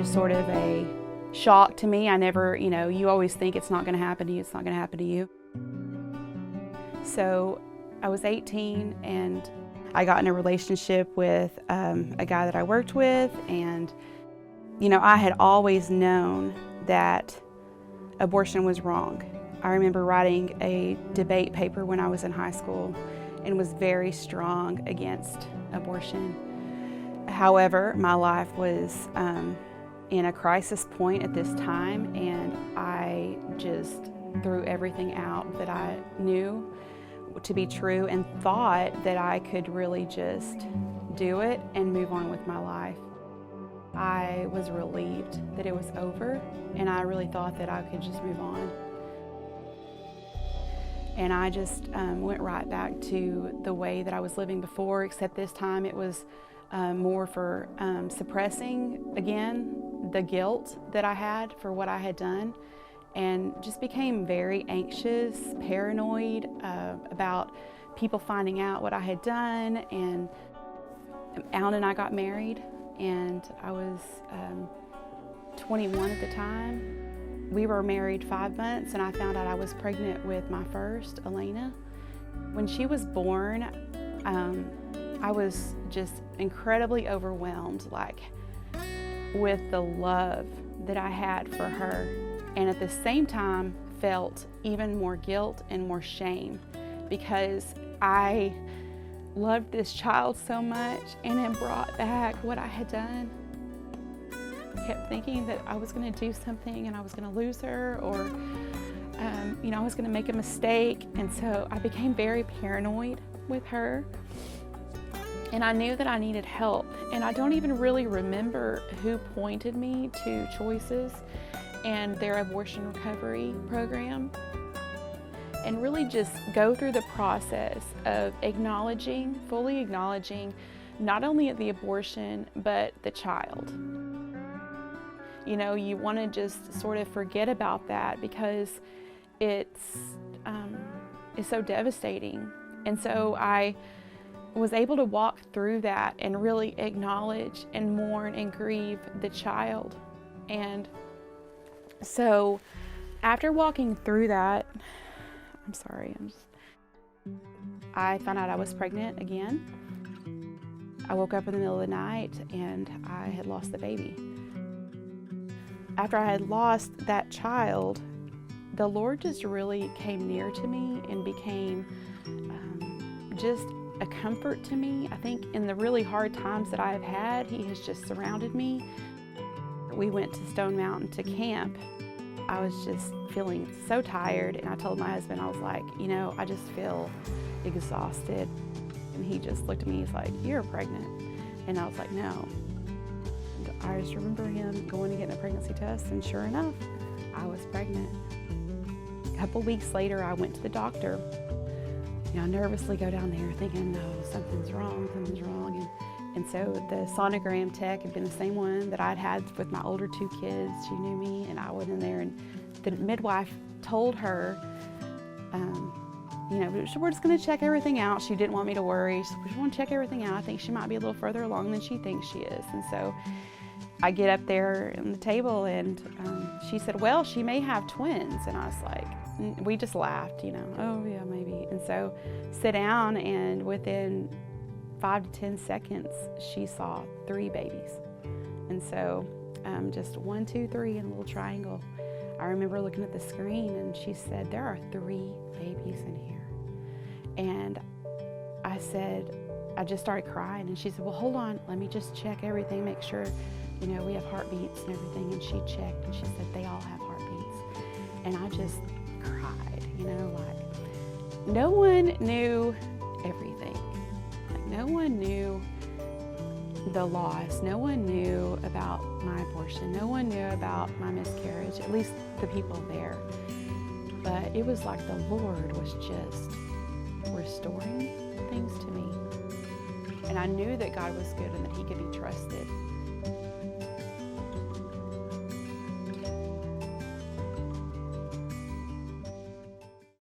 just sort of a shock to me. I never, you always think it's not going to happen to you, it's not going to happen to you. So I was 18 and I got in a relationship with a guy that I worked with, and I had always known that abortion was wrong. I remember writing a debate paper when I was in high school and was very strong against abortion. However, my life was in a crisis point at this time, and I just threw everything out that I knew to be true and thought that I could really just do it and move on with my life. I was relieved that it was over, and I really thought that I could just move on. And I just went right back to the way that I was living before, except this time it was more for suppressing, again, the guilt that I had for what I had done, and just became very anxious, paranoid about people finding out what I had done. And Alan and I got married, and I was 21 at the time. We were married 5 months, and I found out I was pregnant with my first, Elena. When she was born, I was just incredibly overwhelmed, with the love that I had for her, and at the same time felt even more guilt and more shame because I loved this child so much and it brought back what I had done. I kept thinking that I was going to do something and I was going to lose her, or I was going to make a mistake, and so I became very paranoid with her. And I knew that I needed help, and I don't even really remember who pointed me to Choices and their abortion recovery program, and really just go through the process of fully acknowledging not only the abortion, but the child. You want to just sort of forget about that because it's so devastating. And so I was able to walk through that and really acknowledge and mourn and grieve the child. And so after walking through that, I found out I was pregnant again. I woke up in the middle of the night and I had lost the baby. After I had lost that child, the Lord just really came near to me and became just a comfort to me. I think in the really hard times that I have had, He has just surrounded me. We went to Stone Mountain to camp. I was just feeling so tired, and I told my husband, I was like, I just feel exhausted. And he just looked at me, he's like, "You're pregnant." And I was like, "No." And I just remember him going to get a pregnancy test, and sure enough, I was pregnant. A couple weeks later, I went to the doctor. I nervously go down there thinking, no, something's wrong. And so the sonogram tech had been the same one that I'd had with my older 2 kids. She knew me, and I went in there, and the midwife told her, we're just going to check everything out. She didn't want me to worry. She said, "We just want to check everything out. I think she might be a little further along than she thinks she is." And so I get up there on the table, and she said, "Well, she may have twins." And I was like, we just laughed, "Oh yeah, maybe." And so sit down, and within 5 to 10 seconds, she saw 3 babies. And so just 1, 2, 3 in a little triangle. I remember looking at the screen, and she said, "There are 3 babies in here." And I just started crying, and she said, "Well, hold on, let me just check everything, make sure, we have heartbeats and everything." And she checked, and she said, "They all have heartbeats." And I just cried, no one knew everything. No one knew the loss. No one knew about my abortion. No one knew about my miscarriage, at least the people there. But it was like the Lord was just restoring things to me. And I knew that God was good and that He could be trusted.